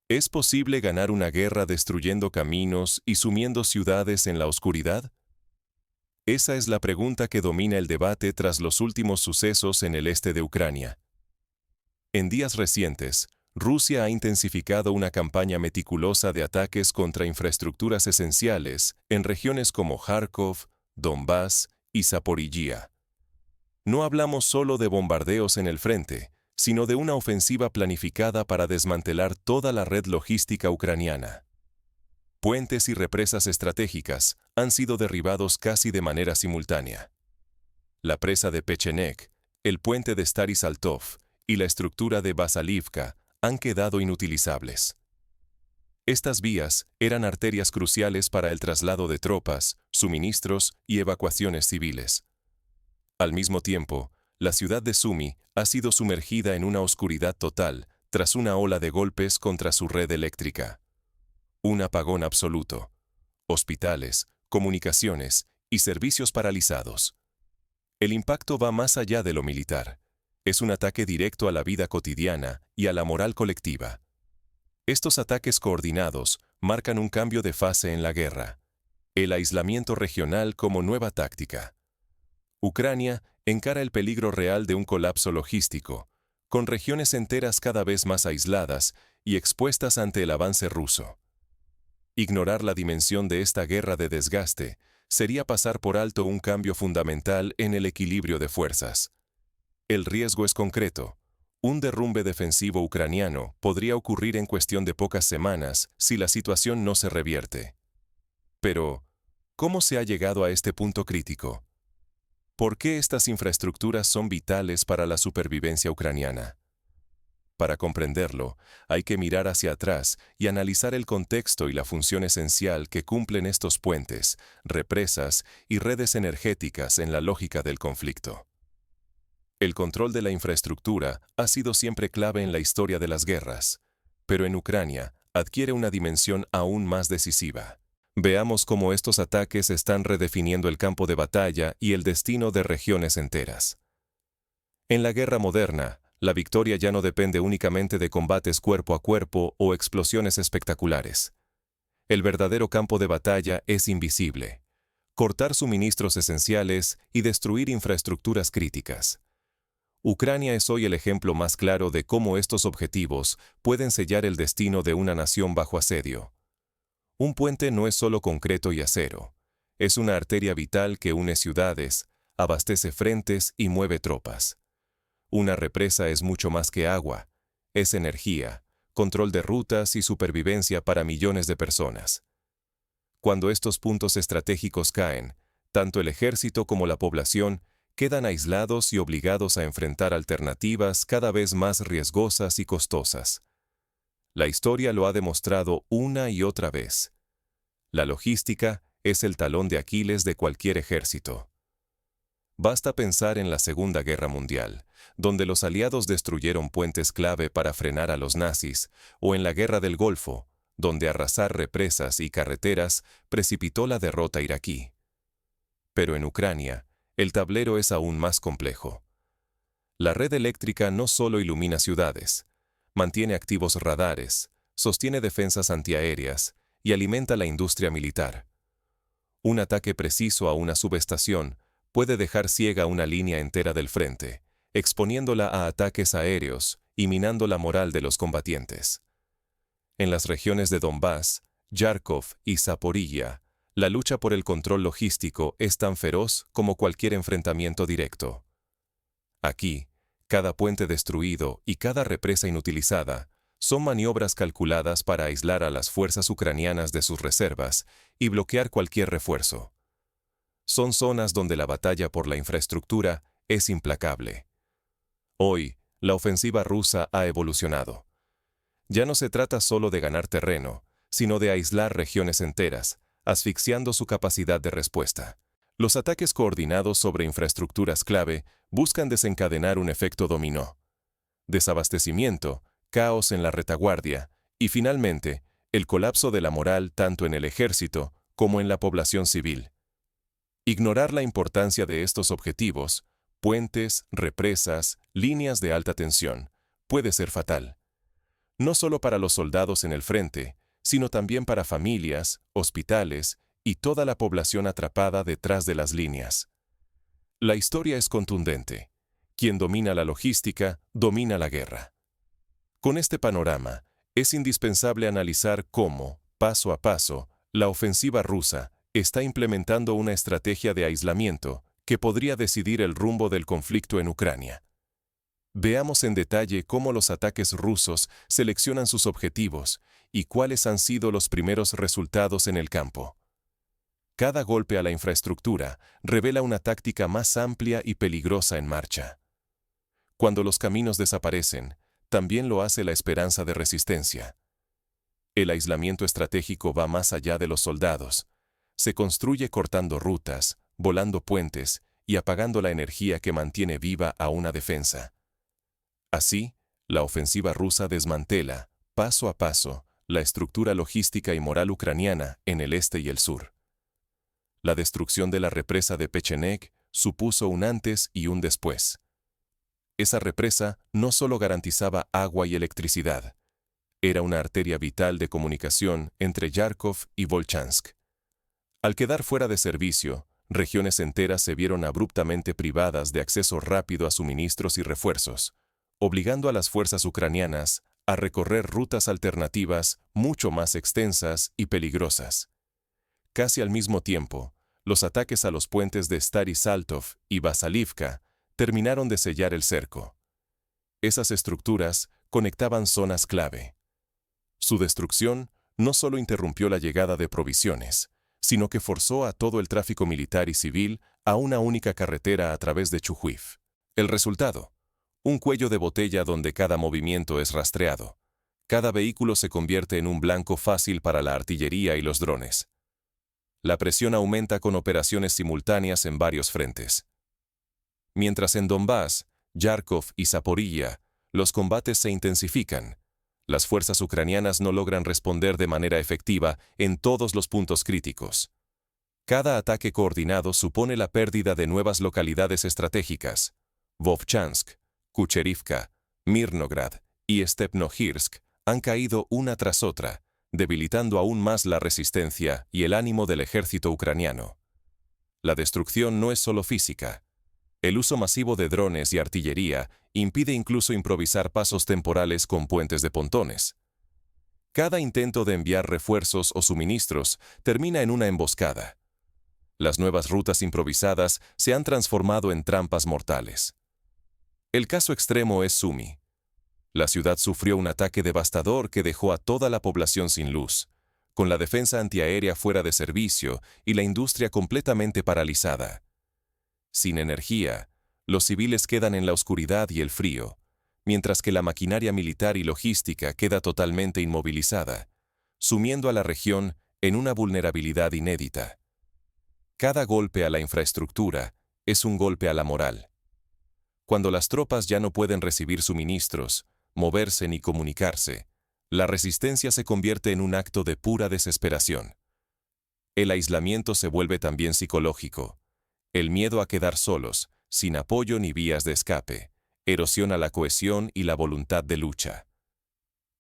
¿Es posible ganar una guerra destruyendo caminos y sumiendo ciudades en la oscuridad? Esa es la pregunta que domina el debate tras los últimos sucesos en el este de Ucrania. En días recientes, Rusia ha intensificado una campaña meticulosa de ataques contra infraestructuras esenciales en regiones como Kharkov, Donbass y Zaporizhia. No hablamos solo de bombardeos en el frente, sino de una ofensiva planificada para desmantelar toda la red logística ucraniana. Puentes y represas estratégicas han sido derribados casi de manera simultánea. La presa de Pechenek, el puente de Stary Saltov y la estructura de Basalivka han quedado inutilizables. Estas vías eran arterias cruciales para el traslado de tropas, suministros y evacuaciones civiles. Al mismo tiempo, la ciudad de Sumy ha sido sumergida en una oscuridad total tras una ola de golpes contra su red eléctrica. Un apagón absoluto. Hospitales, comunicaciones y servicios paralizados. El impacto va más allá de lo militar. Es un ataque directo a la vida cotidiana y a la moral colectiva. Estos ataques coordinados marcan un cambio de fase en la guerra. El aislamiento regional como nueva táctica. Ucrania encara el peligro real de un colapso logístico, con regiones enteras cada vez más aisladas y expuestas ante el avance ruso. Ignorar la dimensión de esta guerra de desgaste sería pasar por alto un cambio fundamental en el equilibrio de fuerzas. El riesgo es concreto. Un derrumbe defensivo ucraniano podría ocurrir en cuestión de pocas semanas si la situación no se revierte. Pero, ¿cómo se ha llegado a este punto crítico? ¿Por qué estas infraestructuras son vitales para la supervivencia ucraniana? Para comprenderlo, hay que mirar hacia atrás y analizar el contexto y la función esencial que cumplen estos puentes, represas y redes energéticas en la lógica del conflicto. El control de la infraestructura ha sido siempre clave en la historia de las guerras, pero en Ucrania adquiere una dimensión aún más decisiva. Veamos cómo estos ataques están redefiniendo el campo de batalla y el destino de regiones enteras. En la guerra moderna, la victoria ya no depende únicamente de combates cuerpo a cuerpo o explosiones espectaculares. El verdadero campo de batalla es invisible. Cortar suministros esenciales y destruir infraestructuras críticas. Ucrania es hoy el ejemplo más claro de cómo estos objetivos pueden sellar el destino de una nación bajo asedio. Un puente no es solo concreto y acero. Es una arteria vital que une ciudades, abastece frentes y mueve tropas. Una represa es mucho más que agua. Es energía, control de rutas y supervivencia para millones de personas. Cuando estos puntos estratégicos caen, tanto el ejército como la población quedan aislados y obligados a enfrentar alternativas cada vez más riesgosas y costosas. La historia lo ha demostrado una y otra vez. La logística es el talón de Aquiles de cualquier ejército. Basta pensar en la Segunda Guerra Mundial, donde los aliados destruyeron puentes clave para frenar a los nazis, o en la Guerra del Golfo, donde arrasar represas y carreteras precipitó la derrota iraquí. Pero en Ucrania, el tablero es aún más complejo. La red eléctrica no solo ilumina ciudades, mantiene activos radares, sostiene defensas antiaéreas y alimenta la industria militar. Un ataque preciso a una subestación puede dejar ciega una línea entera del frente, exponiéndola a ataques aéreos y minando la moral de los combatientes. En las regiones de Donbass, Kharkov y Zaporizhia, la lucha por el control logístico es tan feroz como cualquier enfrentamiento directo. Aquí, cada puente destruido y cada represa inutilizada son maniobras calculadas para aislar a las fuerzas ucranianas de sus reservas y bloquear cualquier refuerzo. Son zonas donde la batalla por la infraestructura es implacable. Hoy, la ofensiva rusa ha evolucionado. Ya no se trata solo de ganar terreno, sino de aislar regiones enteras, asfixiando su capacidad de respuesta. Los ataques coordinados sobre infraestructuras clave buscan desencadenar un efecto dominó. Desabastecimiento, caos en la retaguardia y, finalmente, el colapso de la moral tanto en el ejército como en la población civil. Ignorar la importancia de estos objetivos, puentes, represas, líneas de alta tensión, puede ser fatal. no solo para los soldados en el frente, sino también para familias, hospitales y toda la población atrapada detrás de las líneas. La historia es contundente. Quien domina la logística, domina la guerra. Con este panorama, es indispensable analizar cómo, paso a paso, la ofensiva rusa está implementando una estrategia de aislamiento que podría decidir el rumbo del conflicto en Ucrania. Veamos en detalle cómo los ataques rusos seleccionan sus objetivos y cuáles han sido los primeros resultados en el campo. Cada golpe a la infraestructura revela una táctica más amplia y peligrosa en marcha. Cuando los caminos desaparecen, también lo hace la esperanza de resistencia. El aislamiento estratégico va más allá de los soldados. Se construye cortando rutas, volando puentes y apagando la energía que mantiene viva a una defensa. Así, la ofensiva rusa desmantela, paso a paso, la estructura logística y moral ucraniana en el este y el sur. La destrucción de la represa de Pechenek supuso un antes y un después. Esa represa no solo garantizaba agua y electricidad, era una arteria vital de comunicación entre Yarkov y Volchansk. Al quedar fuera de servicio, regiones enteras se vieron abruptamente privadas de acceso rápido a suministros y refuerzos, obligando a las fuerzas ucranianas a recorrer rutas alternativas mucho más extensas y peligrosas. Casi al mismo tiempo, los ataques a los puentes de Stary Saltov y Basalivka terminaron de sellar el cerco. Esas estructuras conectaban zonas clave. Su destrucción no solo interrumpió la llegada de provisiones, sino que forzó a todo el tráfico militar y civil a una única carretera a través de Chuhuiv. El resultado: un cuello de botella donde cada movimiento es rastreado. Cada vehículo se convierte en un blanco fácil para la artillería y los drones. La presión aumenta con operaciones simultáneas en varios frentes. Mientras en Donbass, Yarkov y Zaporilla, los combates se intensifican, las fuerzas ucranianas no logran responder de manera efectiva en todos los puntos críticos. Cada ataque coordinado supone la pérdida de nuevas localidades estratégicas. Vovchansk, Kucherivka, Mirnograd y Stepnohirsk han caído una tras otra, debilitando aún más la resistencia y el ánimo del ejército ucraniano. La destrucción no es solo física. El uso masivo de drones y artillería impide incluso improvisar pasos temporales con puentes de pontones. Cada intento de enviar refuerzos o suministros termina en una emboscada. Las nuevas rutas improvisadas se han transformado en trampas mortales. El caso extremo es Sumy. La ciudad sufrió un ataque devastador que dejó a toda la población sin luz, con la defensa antiaérea fuera de servicio y la industria completamente paralizada. Sin energía, los civiles quedan en la oscuridad y el frío, mientras que la maquinaria militar y logística queda totalmente inmovilizada, sumiendo a la región en una vulnerabilidad inédita. Cada golpe a la infraestructura es un golpe a la moral. Cuando las tropas ya no pueden recibir suministros, moverse ni comunicarse, la resistencia se convierte en un acto de pura desesperación. El aislamiento se vuelve también psicológico. El miedo a quedar solos, sin apoyo ni vías de escape, erosiona la cohesión y la voluntad de lucha.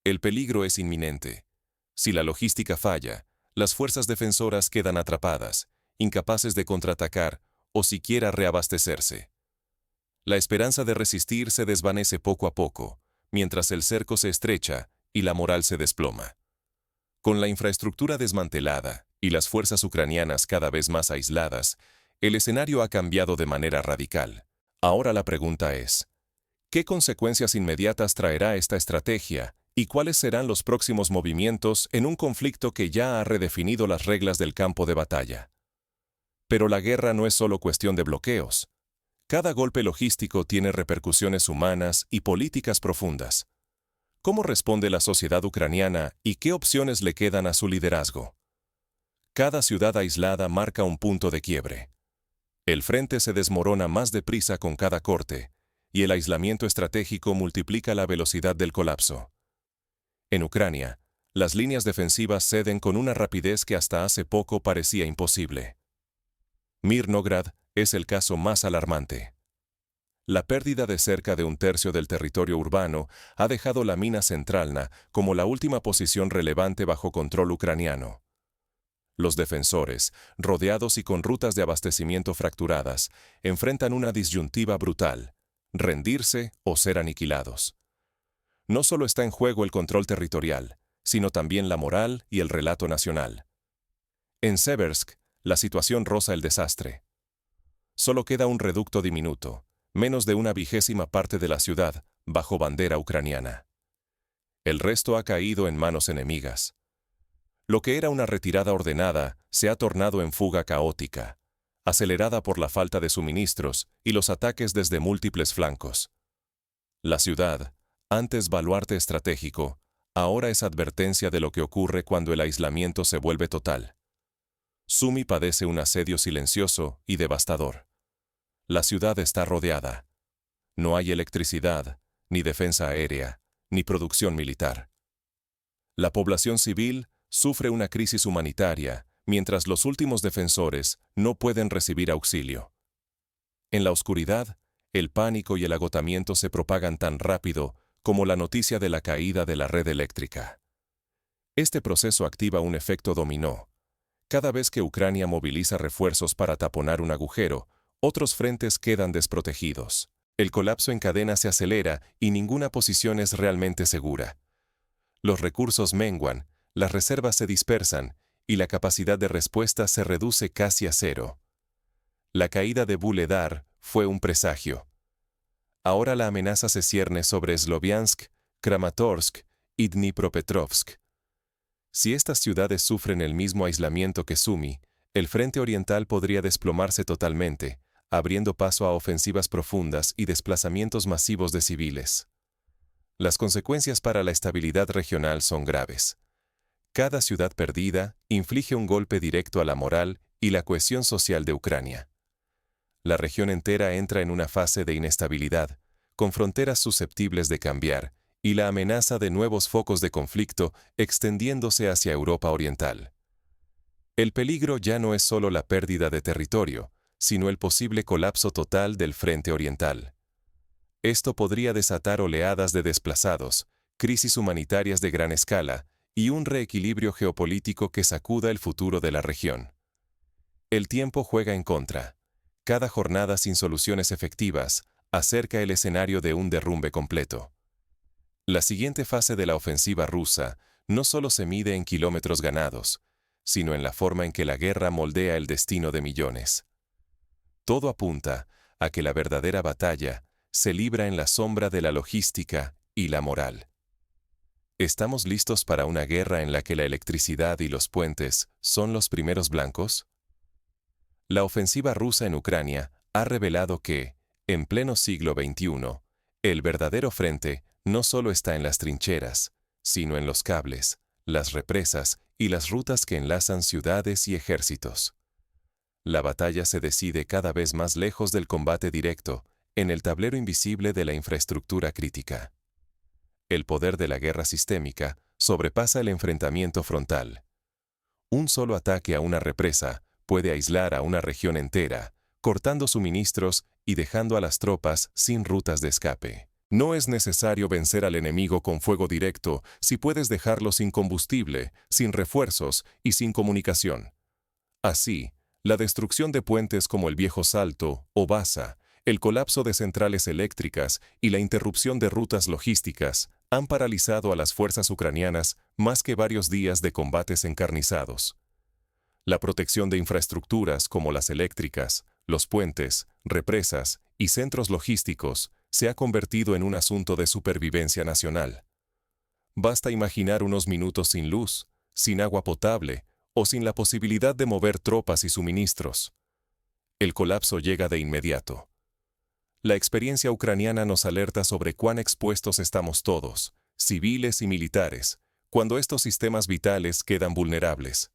El peligro es inminente. Si la logística falla, las fuerzas defensoras quedan atrapadas, incapaces de contraatacar o siquiera reabastecerse. La esperanza de resistir se desvanece poco a poco, mientras el cerco se estrecha y la moral se desploma. Con la infraestructura desmantelada y las fuerzas ucranianas cada vez más aisladas, el escenario ha cambiado de manera radical. Ahora la pregunta es, ¿qué consecuencias inmediatas traerá esta estrategia y cuáles serán los próximos movimientos en un conflicto que ya ha redefinido las reglas del campo de batalla? Pero la guerra no es solo cuestión de bloqueos. Cada golpe logístico tiene repercusiones humanas y políticas profundas. ¿Cómo responde la sociedad ucraniana y qué opciones le quedan a su liderazgo? Cada ciudad aislada marca un punto de quiebre. El frente se desmorona más deprisa con cada corte, y el aislamiento estratégico multiplica la velocidad del colapso. En Ucrania, las líneas defensivas ceden con una rapidez que hasta hace poco parecía imposible. Mirnograd es el caso más alarmante. La pérdida de cerca de un tercio del territorio urbano ha dejado la mina Centralna como la última posición relevante bajo control ucraniano. Los defensores, rodeados y con rutas de abastecimiento fracturadas, enfrentan una disyuntiva brutal: rendirse o ser aniquilados. No solo está en juego el control territorial, sino también la moral y el relato nacional. En Seversk, la situación roza el desastre. Solo queda un reducto diminuto, menos de una vigésima parte de la ciudad, bajo bandera ucraniana. El resto ha caído en manos enemigas. Lo que era una retirada ordenada se ha tornado en fuga caótica, acelerada por la falta de suministros y los ataques desde múltiples flancos. La ciudad, antes baluarte estratégico, ahora es advertencia de lo que ocurre cuando el aislamiento se vuelve total. Sumy padece un asedio silencioso y devastador. La ciudad está rodeada. No hay electricidad, ni defensa aérea, ni producción militar. La población civil sufre una crisis humanitaria, mientras los últimos defensores no pueden recibir auxilio. En la oscuridad, el pánico y el agotamiento se propagan tan rápido como la noticia de la caída de la red eléctrica. Este proceso activa un efecto dominó. Cada vez que Ucrania moviliza refuerzos para taponar un agujero, otros frentes quedan desprotegidos. El colapso en cadena se acelera y ninguna posición es realmente segura. Los recursos menguan, las reservas se dispersan y la capacidad de respuesta se reduce casi a cero. La caída de Vuhledar fue un presagio. Ahora la amenaza se cierne sobre Sloviansk, Kramatorsk y Dnipropetrovsk. Si estas ciudades sufren el mismo aislamiento que Sumy, el frente oriental podría desplomarse totalmente, abriendo paso a ofensivas profundas y desplazamientos masivos de civiles. Las consecuencias para la estabilidad regional son graves. Cada ciudad perdida inflige un golpe directo a la moral y la cohesión social de Ucrania. La región entera entra en una fase de inestabilidad, con fronteras susceptibles de cambiar, y la amenaza de nuevos focos de conflicto extendiéndose hacia Europa Oriental. El peligro ya no es solo la pérdida de territorio, sino el posible colapso total del frente oriental. Esto podría desatar oleadas de desplazados, crisis humanitarias de gran escala y un reequilibrio geopolítico que sacuda el futuro de la región. El tiempo juega en contra. Cada jornada sin soluciones efectivas acerca el escenario de un derrumbe completo. La siguiente fase de la ofensiva rusa no solo se mide en kilómetros ganados, sino en la forma en que la guerra moldea el destino de millones. Todo apunta a que la verdadera batalla se libra en la sombra de la logística y la moral. ¿Estamos listos para una guerra en la que la electricidad y los puentes son los primeros blancos? La ofensiva rusa en Ucrania ha revelado que, en pleno siglo XXI, el verdadero frente no solo está en las trincheras, sino en los cables, las represas y las rutas que enlazan ciudades y ejércitos. La batalla se decide cada vez más lejos del combate directo, en el tablero invisible de la infraestructura crítica. El poder de la guerra sistémica sobrepasa el enfrentamiento frontal. Un solo ataque a una represa puede aislar a una región entera, cortando suministros y dejando a las tropas sin rutas de escape. No es necesario vencer al enemigo con fuego directo si puedes dejarlo sin combustible, sin refuerzos y sin comunicación. Así, la destrucción de puentes como el Viejo Salto o Basa, el colapso de centrales eléctricas y la interrupción de rutas logísticas han paralizado a las fuerzas ucranianas más que varios días de combates encarnizados. La protección de infraestructuras como las eléctricas, los puentes, represas y centros logísticos se ha convertido en un asunto de supervivencia nacional. Basta imaginar unos minutos sin luz, sin agua potable o sin la posibilidad de mover tropas y suministros. El colapso llega de inmediato. La experiencia ucraniana nos alerta sobre cuán expuestos estamos todos, civiles y militares, cuando estos sistemas vitales quedan vulnerables.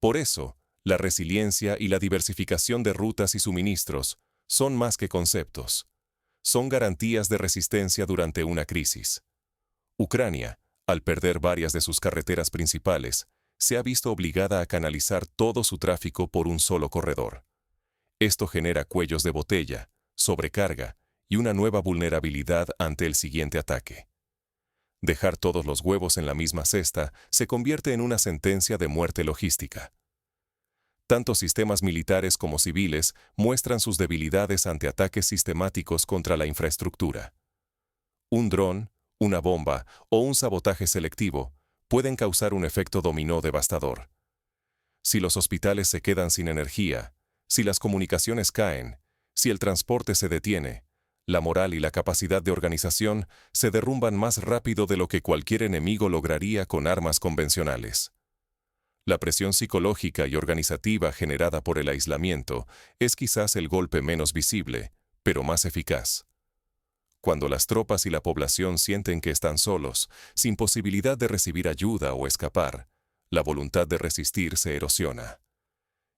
Por eso, la resiliencia y la diversificación de rutas y suministros son más que conceptos. Son garantías de resistencia durante una crisis. Ucrania, al perder varias de sus carreteras principales, se ha visto obligada a canalizar todo su tráfico por un solo corredor. Esto genera cuellos de botella, sobrecarga y una nueva vulnerabilidad ante el siguiente ataque. Dejar todos los huevos en la misma cesta se convierte en una sentencia de muerte logística. Tanto sistemas militares como civiles muestran sus debilidades ante ataques sistemáticos contra la infraestructura. Un dron, una bomba o un sabotaje selectivo pueden causar un efecto dominó devastador. Si los hospitales se quedan sin energía, si las comunicaciones caen, si el transporte se detiene, la moral y la capacidad de organización se derrumban más rápido de lo que cualquier enemigo lograría con armas convencionales. La presión psicológica y organizativa generada por el aislamiento es quizás el golpe menos visible, pero más eficaz. Cuando las tropas y la población sienten que están solos, sin posibilidad de recibir ayuda o escapar, la voluntad de resistir se erosiona.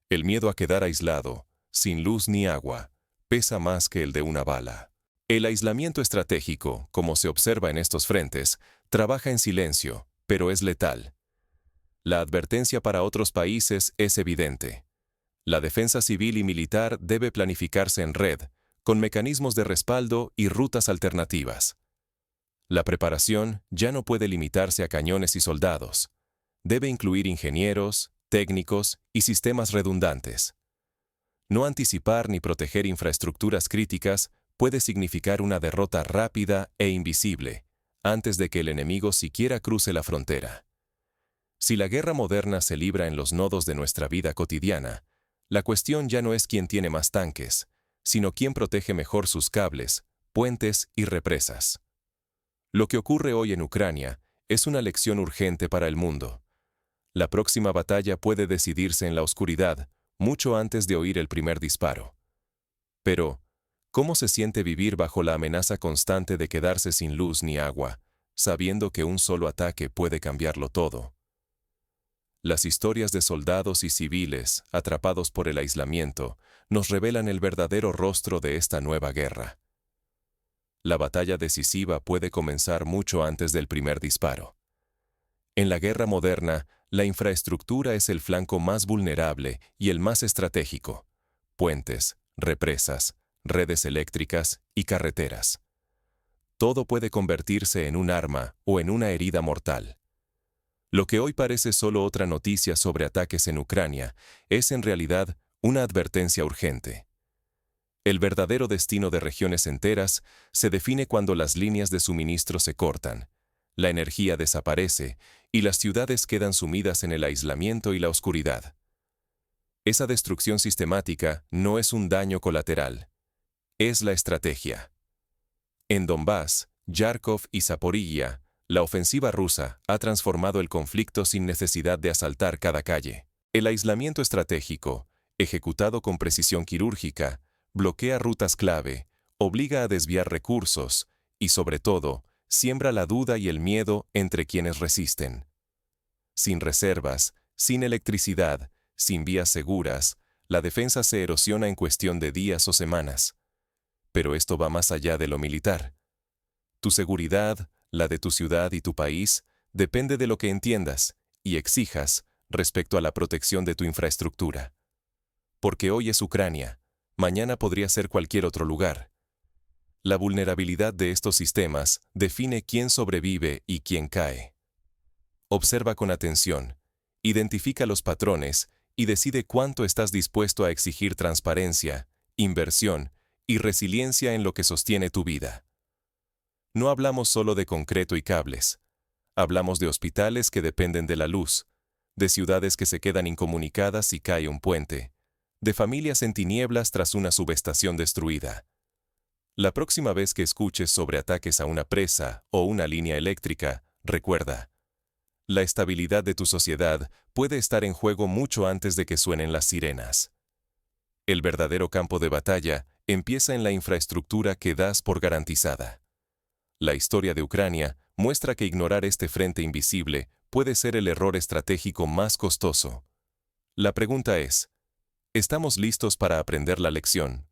El miedo a quedar aislado, sin luz ni agua, pesa más que el de una bala. El aislamiento estratégico, como se observa en estos frentes, trabaja en silencio, pero es letal. La advertencia para otros países es evidente. La defensa civil y militar debe planificarse en red, con mecanismos de respaldo y rutas alternativas. La preparación ya no puede limitarse a cañones y soldados. Debe incluir ingenieros, técnicos y sistemas redundantes. No anticipar ni proteger infraestructuras críticas puede significar una derrota rápida e invisible, antes de que el enemigo siquiera cruce la frontera. Si la guerra moderna se libra en los nodos de nuestra vida cotidiana, la cuestión ya no es quién tiene más tanques, sino quién protege mejor sus cables, puentes y represas. Lo que ocurre hoy en Ucrania es una lección urgente para el mundo. La próxima batalla puede decidirse en la oscuridad, mucho antes de oír el primer disparo. Pero, ¿cómo se siente vivir bajo la amenaza constante de quedarse sin luz ni agua, sabiendo que un solo ataque puede cambiarlo todo? Las historias de soldados y civiles, atrapados por el aislamiento, nos revelan el verdadero rostro de esta nueva guerra. La batalla decisiva puede comenzar mucho antes del primer disparo. En la guerra moderna, la infraestructura es el flanco más vulnerable y el más estratégico. Puentes, represas, redes eléctricas y carreteras. Todo puede convertirse en un arma o en una herida mortal. Lo que hoy parece solo otra noticia sobre ataques en Ucrania es en realidad una advertencia urgente. El verdadero destino de regiones enteras se define cuando las líneas de suministro se cortan, la energía desaparece y las ciudades quedan sumidas en el aislamiento y la oscuridad. Esa destrucción sistemática no es un daño colateral, es la estrategia. En Donbass, Kharkov y Zaporiyia, la ofensiva rusa ha transformado el conflicto sin necesidad de asaltar cada calle. El aislamiento estratégico, ejecutado con precisión quirúrgica, bloquea rutas clave, obliga a desviar recursos y, sobre todo, siembra la duda y el miedo entre quienes resisten. Sin reservas, sin electricidad, sin vías seguras, la defensa se erosiona en cuestión de días o semanas. Pero esto va más allá de lo militar. Tu seguridad, la de tu ciudad y tu país, depende de lo que entiendas y exijas respecto a la protección de tu infraestructura. Porque hoy es Ucrania, mañana podría ser cualquier otro lugar. La vulnerabilidad de estos sistemas define quién sobrevive y quién cae. Observa con atención, identifica los patrones y decide cuánto estás dispuesto a exigir transparencia, inversión y resiliencia en lo que sostiene tu vida. No hablamos solo de concreto y cables. Hablamos de hospitales que dependen de la luz, de ciudades que se quedan incomunicadas si cae un puente, de familias en tinieblas tras una subestación destruida. La próxima vez que escuches sobre ataques a una presa o una línea eléctrica, recuerda, la estabilidad de tu sociedad puede estar en juego mucho antes de que suenen las sirenas. El verdadero campo de batalla empieza en la infraestructura que das por garantizada. La historia de Ucrania muestra que ignorar este frente invisible puede ser el error estratégico más costoso. La pregunta es, ¿estamos listos para aprender la lección?